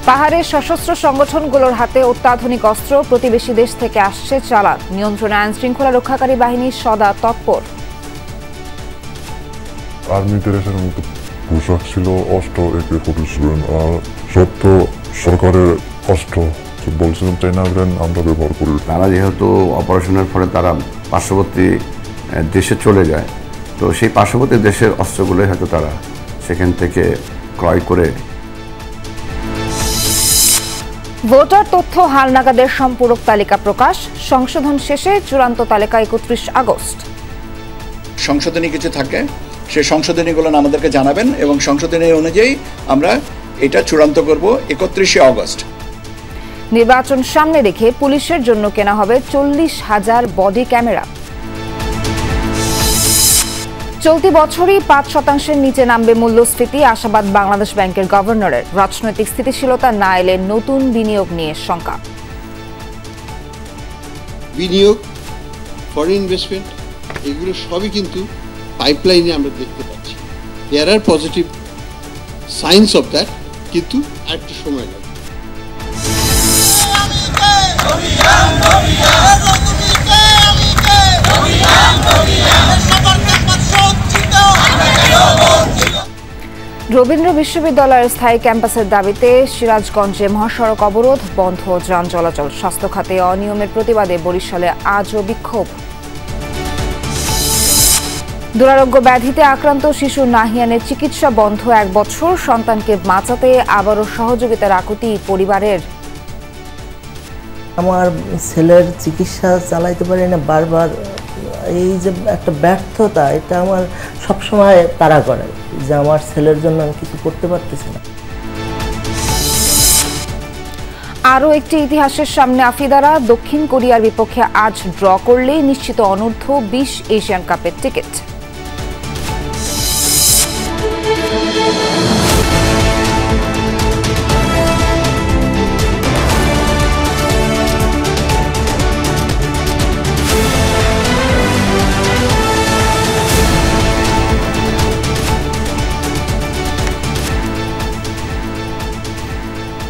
পাহাড়ের সশস্ত্র সংগঠনগুলোর হাতে অত্যাধুনিক অস্ত্র, প্রতিবেশী দেশ থেকে আসছে চালান। নিয়ন্ত্রণে আইন শৃঙ্খলা রক্ষাকারী বাহিনী সদা তৎপর। আর্মি ড্রেসের মতো পোশাক ছিল, অস্ত্র AK-47, আর সব তো সরকারের অস্ত্র। বলছিলাম চাইনা ব্র্যান্ড আমরা ব্যবহার করি। তারা যেহেতু অপারেশনের ফলে তারা পার্শ্ববর্তী দেশে চলে যায়, তো সেই পার্শ্ববর্তী দেশের অস্ত্রগুলোই হয়তো তারা সেখান থেকে ক্রয় করে। ভোটার তথ্য হালনাগাদের সম্পূরক তালিকা প্রকাশ, সংশোধন শেষে চূড়ান্ত তালিকা 31 আগস্ট। সংশোধনী কিছু থাকে, সেই সংশোধনীগুলো আমাদেরকে জানাবেন এবং সংশোধনী অনুযায়ী আমরা এটা চূড়ান্ত করব 31 আগস্ট। নির্বাচন সামনে রেখে পুলিশের জন্য কেনা হবে 40,000 বডি ক্যামেরা। চলতি বছরই 5% নিচে নামবে মূল্যস্ফীতি, আশাবাদ বাংলাদেশ ব্যাংকের গভর্নরের। রাজনৈতিক স্থিতিশীলতা না এলে নতুন বিনিয়োগ নিয়ে শঙ্কা। বিনিয়োগ, ফরেন ইনভেস্টমেন্ট, এগুলো সবই কিন্তু পাইপলাইনে আমরা দেখতে পাচ্ছি। দেয়ার আর পজিটিভ সাইন্স অফ দ্যাট, কিন্তু আরেকটু সময় লাগবে। রবীন্দ্র বিশ্ববিদ্যালয়ের স্থায়ী ক্যাম্পাসের দাবিতে সিরাজগঞ্জে মহাসড়ক অবরোধ, বন্ধ যান চলাচল। স্বাস্থ্য খাতে অনিয়মের প্রতিবাদে বরিশালে আজও বিক্ষোভ। দুরারোগ্য ব্যাধিতে আক্রান্ত শিশু নাহিয়ানের চিকিৎসা বন্ধ 1 বছর, সন্তানকে বাঁচাতে আবারও সহযোগিতার আকুতি পরিবারের। আমার ছেলের চিকিৎসা চালাইতে পারি না, বারবার এই যে একটা ব্যর্থতা, এটা আমার সবসময় তাড়া করে যে আমার ছেলের জন্য আমি কিছু করতে পারতেছি না। আরও একটি ইতিহাসের সামনে আফিদারা, দক্ষিণ কোরিয়ার বিপক্ষে আজ ড্র করলেই নিশ্চিত অনূর্ধ্ব 20 এশিয়ান কাপের টিকিট।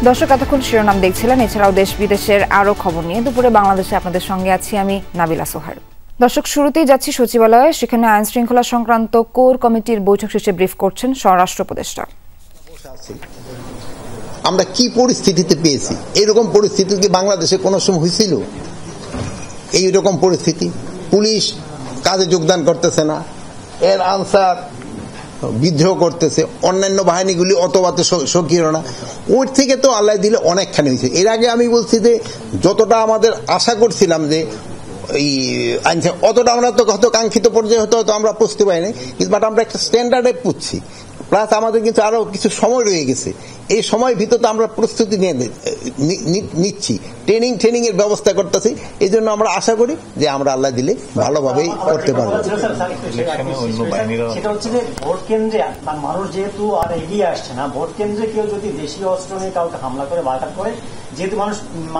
দর্শক, এতক্ষণ শিরোনাম দেখছিলেন। এছাড়াও দেশ বিদেশের আরও খবর নিয়ে দুপুরে বাংলাদেশে আপনাদের সঙ্গে আছি আমি নাবিলা সোহার। দর্শক, শুরুতেই যাচ্ছি সচিবালয়ে। সেখানে আইন শৃঙ্খলা সংক্রান্ত কোর কমিটির বৈঠক শেষে ব্রিফ করছেন স্বরাষ্ট্র উপদেষ্টা। আমরা কি পরিস্থিতিতে পেয়েছি? এরকম পরিস্থিতি কি বাংলাদেশে কোনো সময় হয়েছিল? এইরকম পরিস্থিতি, পুলিশ কাজে যোগদান করতেছে না, এর আনসার বিদ্রোহ করতেছে, অন্যান্য বাহিনীগুলি অতবাতে সক্রিয় না। ওর থেকে তো আল্লাহ দিলে অনেকখানি হয়েছে। এর আগে আমি বলছি যে যতটা আমাদের আশা করছিলাম যে এই আইন, অতটা আমরা তো হয়তো কাঙ্ক্ষিত পর্যায়ে হয়তো আমরা পৌঁছতে পারিনি, কিন্তু বাট আমরা একটা স্ট্যান্ডার্ডে পুষছি। প্লাস আমাদের কিন্তু আরো কিছু সময় রয়ে গেছে। এই সময়ের ভিতরে আমরা প্রস্তুতি নিচ্ছি, ট্রেনিং এর ব্যবস্থা করতেছি। এই জন্য আমরা আশা করি যে আমরা আল্লাহ দিলে ভালোভাবেই করতে পারবো। সেটা হচ্ছে যে ভোট কেন্দ্রে মানুষ যেহেতু আর এগিয়ে আসছে না, ভোট কেন্দ্রে কেউ যদি দেশীয় অস্ত্র নিয়ে কাউকে হামলা করে বাধা করে, যেহেতু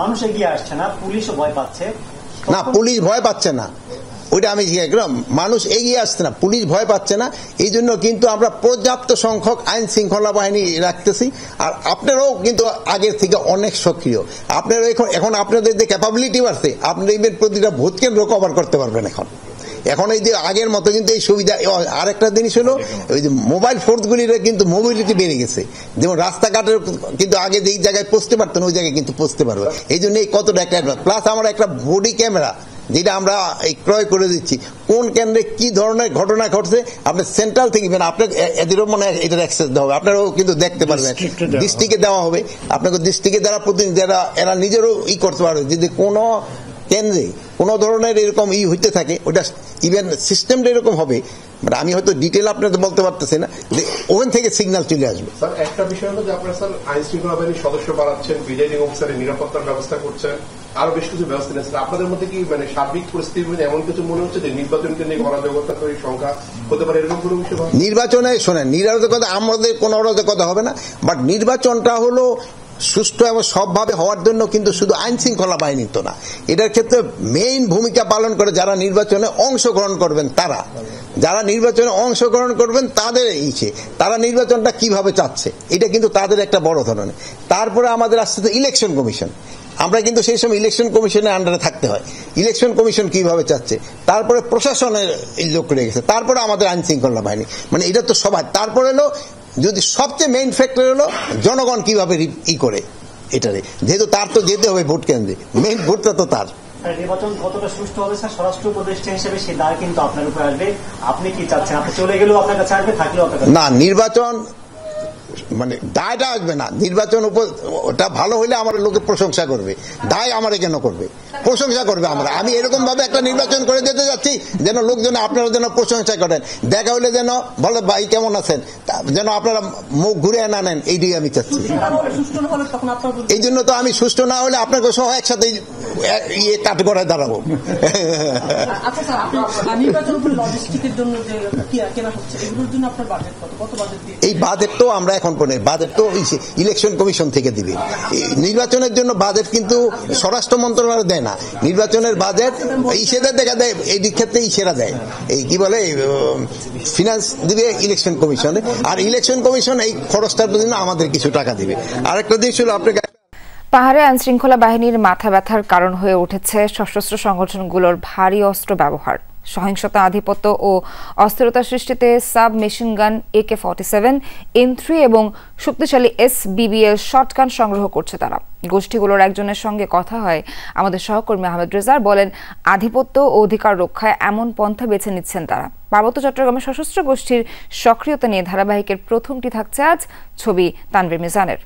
মানুষ এগিয়ে আসছে না, পুলিশও ভয় পাচ্ছে না। পুলিশ ভয় পাচ্ছে না, ওইটা আমি জিজ্ঞাসা, মানুষ এগিয়ে আসছে না, পুলিশ ভয় পাচ্ছে না। এই জন্য কিন্তু আমরা পর্যাপ্ত সংখ্যক আইন শৃঙ্খলা বাহিনী রাখতেছি। আর আপনারাও কিন্তু আগের থেকে অনেক সক্রিয়। আপনারা এখন আপনাদের যে ক্যাপাবিলিটি আছে, আপনারা প্রতিটা ভোট কেন্দ্র কভার করতে পারবেন। এখন এই যে আগের মতো কিন্তু এই সুবিধা। আর একটা জিনিস হলো ওই যে মোবাইল ফোর্সগুলির কিন্তু মোবিলিটি বেড়ে গেছে। যেমন রাস্তাঘাটের কিন্তু আগে যেই জায়গায় পৌঁছতে পারতেন ওই জায়গায় কিন্তু পৌঁছতে পারবে। এই জন্য এই কতটা একটা প্লাস আমরা একটা বডি ক্যামেরা যেটা আমরা ক্রয় করে দিচ্ছি, কোন কেন্দ্রে কি ধরনের ঘটনা ঘটছে আপনার সেন্ট্রাল থেকে, মানে আপনার এদেরও মনে হয় এটার অ্যাক্সেস দেওয়া হবে, আপনারাও কিন্তু দেখতে পারবেন। ডিস্ট্রিক্টে দেওয়া হবে, আপনাকে ডিস্ট্রিক্টে যারা প্রতিনিধি যারা এরা নিজেরও করতে পারবে। যদি কোনো কেন্দ্রে কোন ধরনের এরকম হইতে থাকে, ওটা ইভেন সিস্টেমটা এরকম হবে, মানে আমি হয়তো ডিটেল আপনাদের বলতে পারতেছি না, যে ওখান থেকে সিগন্যাল চলে আসবে। স্যার, একটা বিষয় হলো যে আপনারা স্যার আইন শৃঙ্খলা বাহিনীর সদস্য বাড়াচ্ছেন, প্রিজাইডিং অফিসারের নিরাপত্তার ব্যবস্থা করছেন, আরো বেশ কিছু ব্যবস্থা নিয়েছেন। আপনাদের মধ্যে কি মানে সার্বিক পরিস্থিতির মধ্যে এমন কিছু মনে হচ্ছে যে নির্বাচনকে নিয়ে অরাজকতার সংখ্যা হতে পারে, এরকম কোনো বিষয়? নির্বাচনে শোনেন, নিরাপত্তা আমাদের কোনো অরাজকতা হবে না, বাট নির্বাচনটা হলো সুষ্ঠু এবং সবভাবে হওয়ার জন্য কিন্তু শুধু আইন শৃঙ্খলা বাহিনী তো না, এটার ক্ষেত্রে মেইন ভূমিকা পালন করে যারা নির্বাচনে অংশগ্রহণ করবেন তারা। যারা নির্বাচনে অংশগ্রহণ করবেন তাদের ইচ্ছে, তারা নির্বাচনটা কিভাবে চাচ্ছে, এটা কিন্তু তাদের একটা বড় ধরনের। তারপরে আমাদের আসছে ইলেকশন কমিশন, আমরা কিন্তু সেই সময় ইলেকশন কমিশনের আন্ডারে থাকতে হয়, ইলেকশন কমিশন কিভাবে চাচ্ছে, তারপরে প্রশাসনের লোক রয়ে গেছে, তারপরে আমাদের আইন শৃঙ্খলা বাহিনী, মানে এটা তো সবাই। তারপরে হলো যদি সবচেয়ে মেইন ফ্যাক্টর হলো জনগণ কিভাবে করে এটারে, যেহেতু তার তো যেতে হবে ভোট কেন্দ্রে, মেইন ভোটটা তো তার। নির্বাচন কতটা সুষ্ঠু হবে স্যার, স্বরাষ্ট্র উপদেষ্টা হিসেবে সেই দায় কিন্তু আপনার উপর আসবে। আপনি কি চাচ্ছেন, আপনি চলে গেলেও আপনার কাছে আসবে, থাকলেও আপনার কাছে না, নির্বাচন মানে দায়টা আসবে না, নির্বাচন ওটা ভালো হলে আমার লোকে প্রশংসা করবে, দায় আমারে কেন করবে, প্রশংসা করবে। আমি এরকম ভাবে একটা নির্বাচন করে যেতে যাচ্ছি যেন লোকজন আপনারা যেন প্রশংসা করেন, দেখা হইলে যেন বলে ভাই কেমন আছেন, যেন আপনারা মুখ ঘুরে না নেন, এইটাই আমি চাচ্ছি। এই জন্য তো আমি সুষ্ঠু না হলে আপনাকে সহ একসাথে কাঠ গড়ায় দাঁড়াবো। এই বাজেট তো আমরা এখন বাজেট তো ইলেকশন কমিশন থেকে দিবে, নির্বাচনের জন্য বাজেট কিন্তু স্বরাষ্ট্র মন্ত্রণালয় দেয় না, নির্বাচনের বাজেট ইসেরা দেখা দেয়, এই ক্ষেত্রে ইসেরা দেয়, এই কি বলে ফিনান্স দিবে ইলেকশন কমিশনে, আর ইলেকশন কমিশন এই খরচটার জন্য আমাদের কিছু টাকা দিবে। আরেকটা দিক ছিল আপনাকে, পাহাড়ে আইনশৃঙ্খলা বাহিনীর মাথা ব্যথার কারণ হয়ে উঠেছে সশস্ত্র সংগঠনগুলোর ভারী অস্ত্র ব্যবহার। সহিংসতা, আধিপত্য ও অস্থিরতা সৃষ্টিতে sub machine gun AK-47, M3 এবং শক্তিশালী SBBL শটগান সংগ্রহ করছে তারা। গোষ্ঠীগুলোর একজনের সঙ্গে কথা হয় আমাদের সহকর্মী আহমেদ রেজার, বলেন আধিপত্য ও অধিকার রক্ষায় এমন পন্থা বেছে নিচ্ছেন তারা। পার্বত্য চট্টগ্রামের সশস্ত্র গোষ্ঠীর সক্রিয়তা নিয়ে ধারাবাহিকের প্রথমটি থাকছে আজ, ছবি তানভীর মিজানের।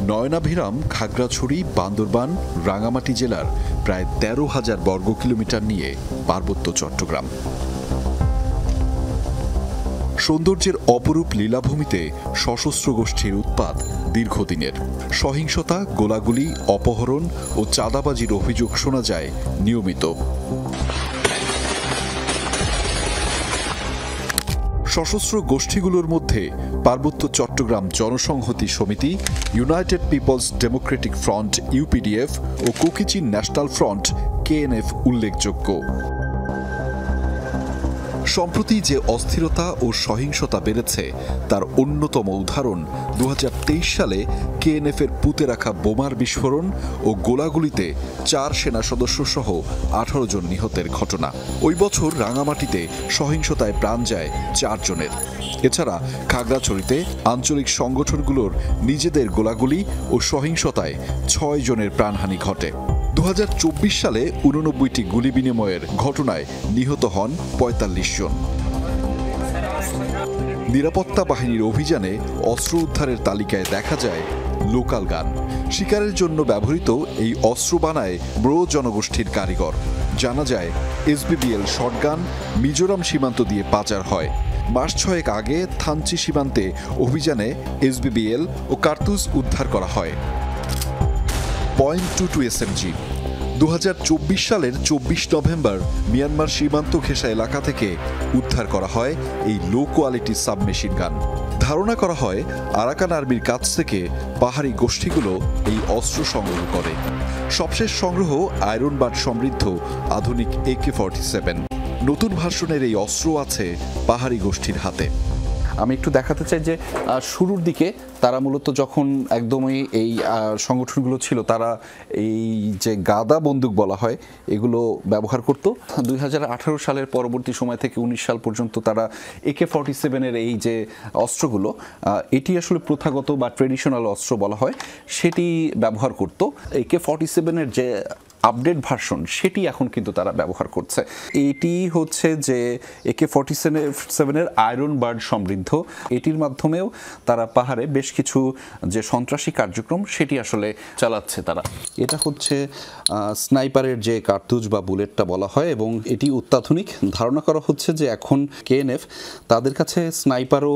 নয়নাভিরাম, খাগড়াছড়ি, বান্দরবান, রাঙামাটি জেলার প্রায় ১৩,০০০ বর্গ কিলোমিটার নিয়ে পার্বত্য চট্টগ্রাম। সৌন্দর্যের অপরূপ লীলাভূমিতে সশস্ত্র গোষ্ঠীর উৎপাত দীর্ঘদিনের। সহিংসতা, গোলাগুলি, অপহরণ ও চাঁদাবাজির অভিযোগ শোনা যায় নিয়মিত। সশস্ত্র গোষ্ঠীগুলোর মধ্যে পার্বত্য Chattogram Janasamhati Samiti, united people's democratic front UPDF ও কুকিচিন ন্যাশনাল ফ্রন্ট KNF উল্লেখযোগ্য। সম্প্রতি যে অস্থিরতা ও সহিংসতা বেড়েছে তার অন্যতম উদাহরণ ২০২৩ সালে KNF-এর পুঁতে রাখা বোমার বিস্ফোরণ ও গোলাগুলিতে ৪ সেনা সদস্য সহ ১৮ জন নিহতের ঘটনা। ওই বছর রাঙামাটিতে সহিংসতায় প্রাণ যায় ৪ জনের। এছাড়া খাগড়াছড়িতে আঞ্চলিক সংগঠনগুলোর নিজেদের গোলাগুলি ও সহিংসতায় ৬ জনের প্রাণহানি ঘটে। ২০২৪ সালে ৮৯টি গুলি বিনিময়ের ঘটনায় নিহত হন ৪৫ জন। নিরাপত্তা বাহিনীর অভিযানে অস্ত্র উদ্ধারের তালিকায় দেখা যায় লোকাল গান। শিকারের জন্য ব্যবহৃত এই অস্ত্র বানায় ব্রো জনগোষ্ঠীর কারিগর। জানা যায় SBBL শটগান মিজোরাম সীমান্ত দিয়ে পাচার হয়। মাস ৬ আগে থানচি সীমান্তে অভিযানে SBBL ও কার্তুজ উদ্ধার করা হয়। .22 SMG ২০২৪ সালের ২৪ নভেম্বর মিয়ানমার সীমান্ত ঘেঁষা এলাকা থেকে উদ্ধার করা হয় এই লো কোয়ালিটি সাবমেশিন গান। ধারণা করা হয় আরাকান আর্মির কাছ থেকে পাহাড়ি গোষ্ঠীগুলো এই অস্ত্র সংগ্রহ করে। সবশেষ সংগ্রহ আয়রন বাড সমৃদ্ধ আধুনিক AK-47। নতুন ভার্সনের এই অস্ত্র আছে পাহাড়ি গোষ্ঠীর হাতে। আমি একটু দেখাতে চাই যে শুরুর দিকে তারা মূলত যখন একদমই এই সংগঠনগুলো ছিল, তারা এই যে গাদা বন্দুক বলা হয় এগুলো ব্যবহার করত। ২০১৮ সালের পরবর্তী সময় থেকে ১৯ সাল পর্যন্ত তারা AK-47-এর এই যে অস্ত্রগুলো, এটি আসলে প্রথাগত বা ট্রেডিশনাল অস্ত্র বলা হয়, সেটি ব্যবহার করত। AK-47-এর যে আপডেট ভার্সন সেটি এখন কিন্তু তারা ব্যবহার করছে। এটি হচ্ছে যে AK-47-এর আয়রন বার্ড সমৃদ্ধ। এটির মাধ্যমেও তারা পাহাড়ে বেশ কিছু যে সন্ত্রাসী কার্যক্রম সেটি আসলে চালাচ্ছে তারা। এটা হচ্ছে স্নাইপারের যে কার্তুজ বা বুলেটটা বলা হয়, এবং এটি অত্যাধুনিক। ধারণা করা হচ্ছে যে এখন KNF তাদের কাছে স্নাইপারও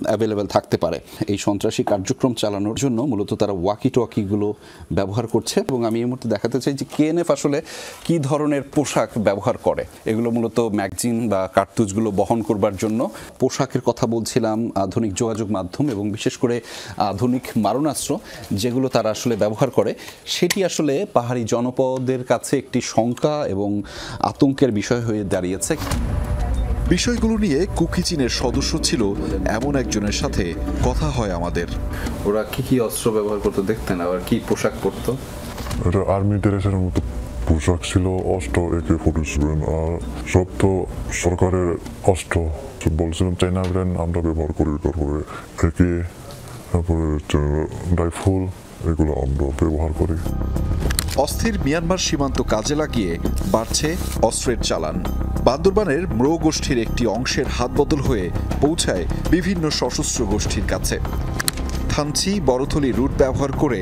অ্যাভেলেবেল থাকতে পারে এই সন্ত্রাসী কার্যক্রম চালানোর জন্য। মূলত তারা ওয়াকি টোয়াকিগুলো ব্যবহার করছে। এবং আমি এই মুহূর্তে দেখাতে চাই যে কেএনএফ আসলে কি ধরনের পোশাক ব্যবহার করে। এগুলো মূলত ম্যাগজিন বা কার্তুজগুলো বহন করবার জন্য। পোশাকের কথা বলছিলাম, আধুনিক যোগাযোগ মাধ্যম এবং বিশেষ করে আধুনিক মারণাস্ত্র যেগুলো তারা আসলে ব্যবহার করে, সেটি আসলে পাহাড়ি জনপদের কাছে একটি শঙ্কা এবং আতঙ্কের বিষয় হয়ে দাঁড়িয়েছে। বিষয়গুলো নিয়ে কুকি চীনের সদস্য ছিল এমন একজনের সাথে কথা হয় আমাদের। ওরা কি কি অস্ত্র ব্যবহার করতো দেখতেন, আবার কি পোশাক পরতো? এটা আর্মি ড্রেসের মতো পোশাক ছিল, অস্ত্র AK-47, আর সব তো সরকারের অস্ত্র। বলছিলাম চাইনা ব্র্যান্ড আমরা ব্যবহার করি, তারপরে AK, তারপরে রাইফেল, এগুলো আমরা ব্যবহার করি। অস্থির মিয়ানমার সীমান্ত কাজে লাগিয়ে বাড়ছে অস্ত্রের চালান। বান্দরবানের ম্রো গোষ্ঠীর একটি অংশের হাতবদল হয়ে পৌঁছায় বিভিন্ন সশস্ত্র গোষ্ঠীর কাছে। থানচি বড়থলি রুট ব্যবহার করে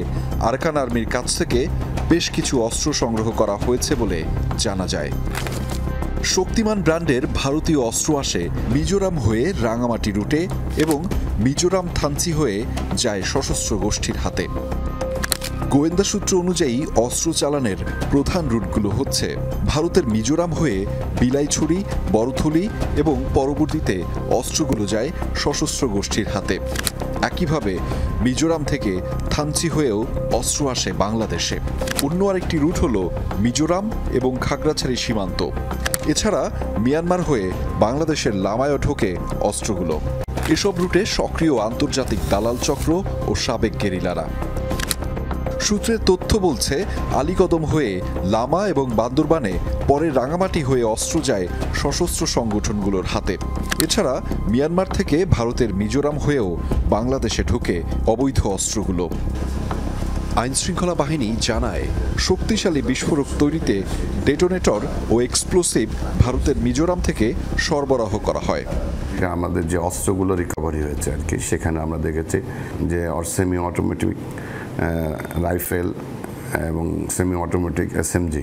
আরাকান আর্মির কাছ থেকে বেশ কিছু অস্ত্র সংগ্রহ করা হয়েছে বলে জানা যায়। শক্তিমান ব্র্যান্ডের ভারতীয় অস্ত্র আসে মিজোরাম হয়ে রাঙামাটি রুটে এবং মিজোরাম থানচি হয়ে যায় সশস্ত্র গোষ্ঠীর হাতে। গোয়েন্দা সূত্র অনুযায়ী অস্ত্র চালানের প্রধান রুটগুলো হচ্ছে ভারতের মিজোরাম হয়ে বিলাইছড়ি, বড়থলি এবং পরবর্তীতে অস্ত্রগুলো যায় সশস্ত্র গোষ্ঠীর হাতে। একইভাবে মিজোরাম থেকে থানচি হয়েও অস্ত্র আসে বাংলাদেশে। অন্য আরেকটি রুট হল মিজোরাম এবং খাগড়াছড়ি সীমান্ত। এছাড়া মিয়ানমার হয়ে বাংলাদেশের লামায়ও ঢোকে অস্ত্রগুলো। এসব রুটে সক্রিয় আন্তর্জাতিক দালাল চক্র ও সাবেক গেরিলারা। সূত্রের তথ্য বলছে আলীকদম হয়ে লামা এবং বান্দরবানে পরে রাঙামাটি হয়ে অস্ত্র যায় সশস্ত্র সংগঠনগুলোর হাতে। এছাড়া মিয়ানমার থেকে ভারতের মিজোরাম হয়েও বাংলাদেশে ঢুকে অবৈধ অস্ত্রগুলো। আইনশৃঙ্খলা বাহিনী জানায় শক্তিশালী বিস্ফোরক তৈরিতে ডেটোনেটর ও এক্সপ্লোসিভ ভারতের মিজোরাম থেকে সরবরাহ করা হয়। আমাদের যে অস্ত্রগুলো রিকভারি হয়েছে আর কি, সেখানে আমরা দেখেছি যে সেমি অটোমেটিক রাইফেল এবং সেমি অটোমেটিক SMG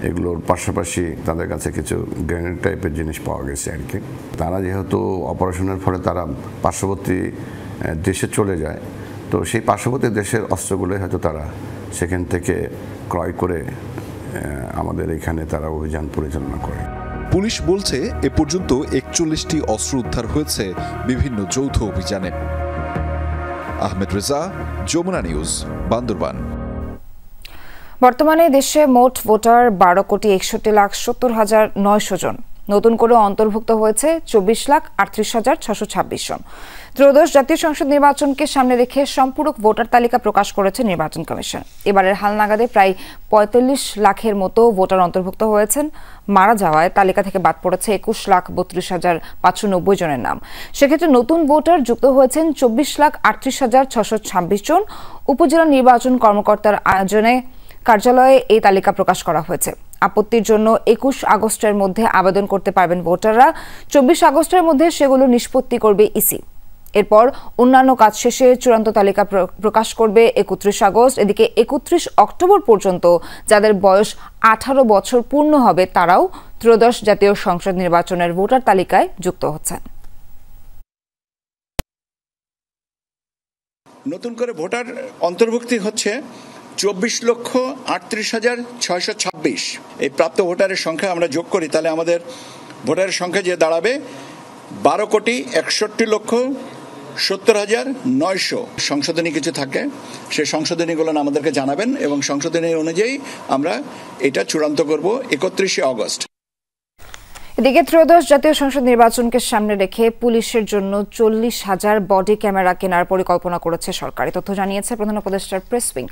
এগুলোর পাশাপাশি তাদের কাছে কিছু গ্রেনেড টাইপের জিনিস পাওয়া গেছে আর কি। তারা যেহেতু অপারেশনের ফলে তারা পার্শ্ববর্তী দেশে চলে যায়, তো সেই পার্শ্ববর্তী দেশের অস্ত্রগুলোই হয়তো তারা সেখান থেকে ক্রয় করে আমাদের এখানে তারা অভিযান পরিচালনা করে। পুলিশ বলছে এ পর্যন্ত 41টি অস্ত্র উদ্ধার হয়েছে বিভিন্ন যৌথ অভিযানে। আহমেদ রেজা, যমুনা নিউজ, বান্দরবান। বর্তমানে দেশে মোট ভোটার 12,61,70,900 জন। নতুন করে অন্তর্ভুক্ত হয়েছে 24,38,626 জন। ত্রয়োদশ জাতীয় সংসদ নির্বাচনকে সামনে রেখে সম্পূরক ভোটার তালিকা প্রকাশ করেছে নির্বাচন কমিশন। এবারের হালনাগাদে প্রায় 45 লাখের মতো ভোটার অন্তর্ভুক্ত হয়েছেন। মারা যাওয়ায় তালিকা থেকে বাদ পড়েছে 21,32,590 জনের নাম। সেক্ষেত্রে নতুন ভোটার যুক্ত হয়েছেন 24,38,626 জন। উপজেলা নির্বাচন কর্মকর্তার আয়োজনে কার্যালয়ে এই তালিকা প্রকাশ করা হয়েছে। আপত্তির জন্য 21 আগস্টের মধ্যে আবেদন করতে পারবেন ভোটাররা। 24 আগস্টের মধ্যে সেগুলো নিষ্পত্তি করবে ইসি। এরপর অন্যান্য কাজ শেষে চূড়ান্ত তালিকা প্রকাশ করবে 31 আগস্ট। এদিকে 31 অক্টোবর পর্যন্ত যাদের বয়স 18 বছর পূর্ণ হবে তারাও ত্রয়োদশ জাতীয় সংসদ নির্বাচনের ভোটার তালিকায় যুক্ত হচ্ছেন। নতুন করে ভোটার অন্তর্ভুক্তি হচ্ছে 24,38,626। এই প্রাপ্ত ভোটারের সংখ্যা আমরা যোগ করি, তাহলে আমাদের ভোটারের সংখ্যা যে দাঁড়াবে 12,61,70,900। সংশোধনী কিছু থাকে, সেই সংশোধনীগুলো আমাদেরকে জানাবেন এবং সংশোধনী অনুযায়ী আমরা এটা চূড়ান্ত করব 31 আগস্ট। এদিকে ত্রয়োদশ জাতীয় সংসদ নির্বাচনকে সামনে রেখে পুলিশের জন্য 40,000 বডি ক্যামেরা কেনার পরিকল্পনা করেছে সরকার। তথ্য জানিয়েছে প্রধান উপদেষ্টার প্রেস উইং।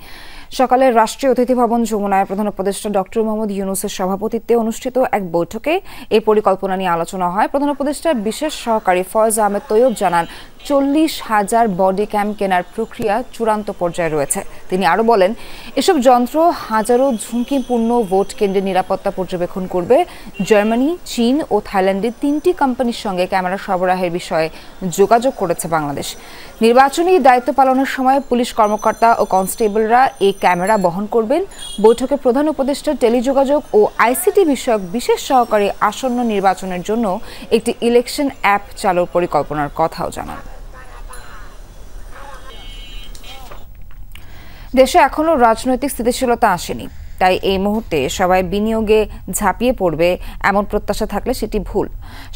সকালে রাষ্ট্রীয় অতিথি ভবন যমুনায় প্রধান উপদেষ্টা ডক্টর মোহাম্মদ ইউনূসের সভাপতিত্বে অনুষ্ঠিত এক বৈঠকে এই পরিকল্পনা নিয়ে আলোচনা হয়। প্রধান উপদেষ্টার বিশেষ সহকারী ফয়েজ আহমেদ তৈয়ব জানান 40,000 বডি ক্যাম কেনার প্রক্রিয়া চূড়ান্ত পর্যায়ে রয়েছে। তিনি আরও বলেন, এসব যন্ত্র হাজারো ঝুঁকিপূর্ণ ভোট কেন্দ্রের নিরাপত্তা পর্যবেক্ষণ করবে। জার্মানি, চীন ও থাইল্যান্ডের 3টি কোম্পানির সঙ্গে ক্যামেরা সরবরাহের বিষয়ে যোগাযোগ করেছে বাংলাদেশ। নির্বাচনী দায়িত্ব পালনের সময় পুলিশ কর্মকর্তা ও কনস্টেবলরা এই ক্যামেরা বহন করবেন। বৈঠকে প্রধান উপদেষ্টা টেলিযোগাযোগ ও আইসিটি বিষয়ক বিশেষ সহকারী আসন্ন নির্বাচনের জন্য একটি ইলেকশন অ্যাপ চালুর পরিকল্পনার কথাও জানান। দেশে এখনো রাজনৈতিক স্থিতিশীলতা আসেনি। তাই এই মুহূর্তে সবাই বিনিয়োগে ঝাঁপিয়ে পড়বে এমন প্রত্যাশা থাকলে সেটি ভুল।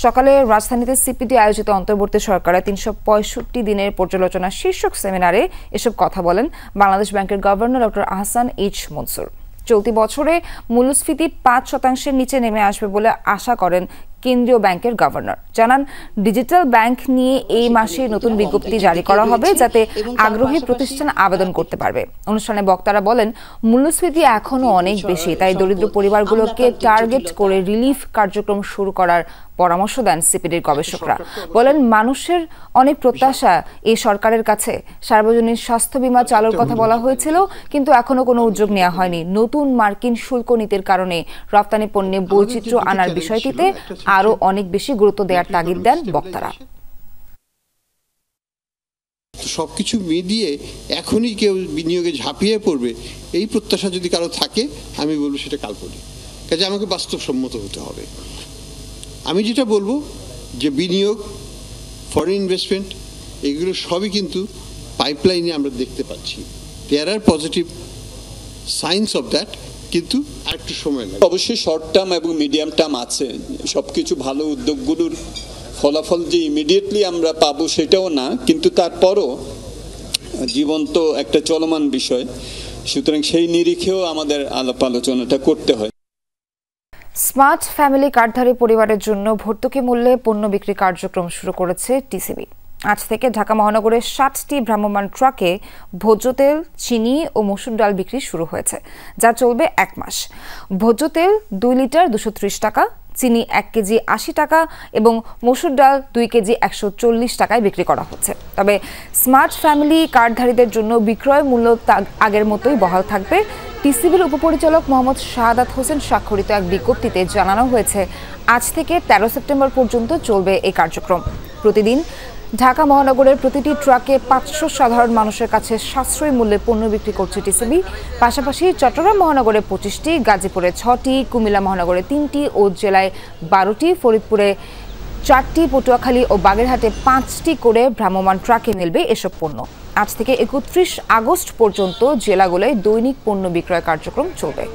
সকালে রাজধানীতে সিপিডি আয়োজিত অন্তর্বর্তী সরকারের ৩৬৫ দিনের পর্যালোচনা শীর্ষক সেমিনারে এসব কথা বলেন বাংলাদেশ ব্যাংকের governor doctor Ahsan H Mansur. চলতি বছরে মূল্যস্ফীতি ৫% নিচে নেমে আসবে বলে আশা করেন কেন্দ্রীয় ব্যাংকের গভর্নর। জানান, ডিজিটাল ব্যাংক নিয়ে এই মাসে নতুন বিজ্ঞপ্তি জারি করা হবে যাতে আগ্রহী প্রতিষ্ঠান আবেদন করতে পারবে। অনুষ্ঠানে বক্তারা বলেন, মূল্যস্ফীতি এখনো অনেক বেশি, তাই দরিদ্র পরিবারগুলোকে টার্গেট করে রিলিফ কার্যক্রম শুরু করার পরামর্শ দেন সিপিডির গবেষকরা। বলেন, মানুষের অনেক প্রত্যাশা এই সরকারের কাছে। সার্বজনীন স্বাস্থ্য বীমা চালুর কথা বলা হয়েছিল, কিন্তু এখনো কোনো উদ্যোগ নেওয়া হয়নি। নতুন মার্কিন শুল্ক নীতির কারণে রপ্তানি পণ্যে বৈচিত্র্য আনার বিষয়টিতে আরো অনেক বেশি গুরুত্ব দেওয়ার তাগিদ দেন বক্তারা। সবকিছু মিলিয়ে এখনই কেউ বিনিয়োগে ঝাঁপিয়ে পড়বে এই প্রত্যাশা যদি কারো থাকে, আমি বলবো সেটা কাল্পনিক। কাজে আমাকে বাস্তবসম্মত হতে হবে। আমি যেটা বলবো যে বিনিয়োগ, ফরেন ইনভেস্টমেন্ট, এগুলো সবই কিন্তু পাইপলাইনে আমরা দেখতে পাচ্ছি। দেয়ার আর পজিটিভ সাইন্স অফ দ্যাট, কিন্তু আরেকটু সময় লাগে। অবশ্যই শর্ট টার্ম এবং মিডিয়াম টার্ম আছে। সবকিছু ভালো উদ্যোগগুলোর ফলাফল যে ইমিডিয়েটলি আমরা পাবো সেটাও না, কিন্তু তারপরও জীবন তো একটা চলমান বিষয়, সুতরাং সেই নিরিখেও আমাদের আলাপ আলোচনাটা করতে হয়। স্মার্ট ফ্যামিলি কার্ডধারী পরিবারের জন্য ভর্তুকি মূল্যে পণ্য বিক্রি কার্যক্রম শুরু করেছে টিসিবি। আজ থেকে ঢাকা মহানগরের 60টি ভ্রাম্যমাণ ট্রাকে ভোজ্য তেল, চিনি ও মসুর ডাল বিক্রি শুরু হয়েছে, যা চলবে 1 মাস। ভোজ্য তেল 2 লিটার 230 টাকা, চিনি 1 কেজি 80 টাকা এবং মসুর ডাল 2 কেজি 140 টাকায় বিক্রি করা হচ্ছে। তবে স্মার্ট ফ্যামিলি কার্ডধারীদের জন্য বিক্রয় মূল্য আগের মতোই বহাল থাকবে। টিসিবির উপপরিচালক মোহাম্মদ শাহাদাত হোসেন স্বাক্ষরিত এক বিজ্ঞপ্তিতে জানানো হয়েছে, আজ থেকে 13 সেপ্টেম্বর পর্যন্ত চলবে এই কার্যক্রম। প্রতিদিন ঢাকা মহানগরের প্রতিটি ট্রাকে 500 সাধারণ মানুষের কাছে সাশ্রয়ী মূল্যে পণ্য বিক্রি করছে টিসিবি। পাশাপাশি চট্টগ্রাম মহানগরে 25টি, গাজীপুরে 6টি, কুমিল্লা মহানগরে 3টি ও জেলায় 12টি, ফরিদপুরে 4টি, পটুয়াখালী ও বাগেরহাটে 5টি করে ভ্রাম্যমাণ ট্রাকে মিলবে এসব পণ্য। আজ থেকে 31 আগস্ট পর্যন্ত জেলাগুলোয় দৈনিক পণ্য বিক্রয় কার্যক্রম চলবে।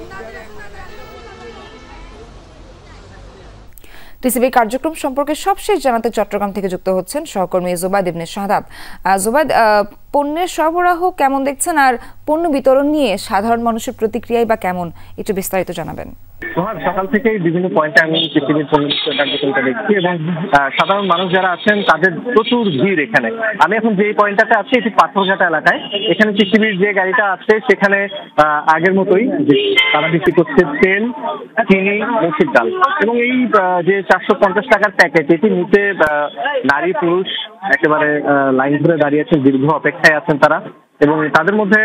টিসিবি কার্যক্রম সম্পর্কে সবশেষ জানাতে চট্টগ্রাম থেকে যুক্ত হচ্ছেন সহকর্মী জুবাইদ ইবনে শাহাদাত। জুবাইদ, পণ্যের সরবরাহ কেমন দেখছেন, আর পণ্য বিতরণ নিয়ে সাধারণ মানুষের প্রতিক্রিয়াই বা কেমন, একটু বিস্তারিত জানাবেন। সকাল থেকেই বিভিন্ন পয়েন্টে আমি টিসিবির পণ্য কার্যক্রমটা দেখছি এবং সাধারণ মানুষ যারা আছেন তাদের প্রচুর ভিড় এখানে। আমি এখন যে পয়েন্টটাতে আছি এটি পাথরঘাটা এলাকায়। এখানে টিসিবির যে গাড়িটা আছে সেখানে আগের মতোই তারা বিক্রি করছে তেল, চিনি, মসুর ডাল এবং এই যে 450 টাকার প্যাকেট, এটি নিচে নারী পুরুষ একেবারে লাইন ধরে দাঁড়িয়ে আছেন, দীর্ঘ অপেক্ষায় আছেন তারা। এবং তাদের মধ্যে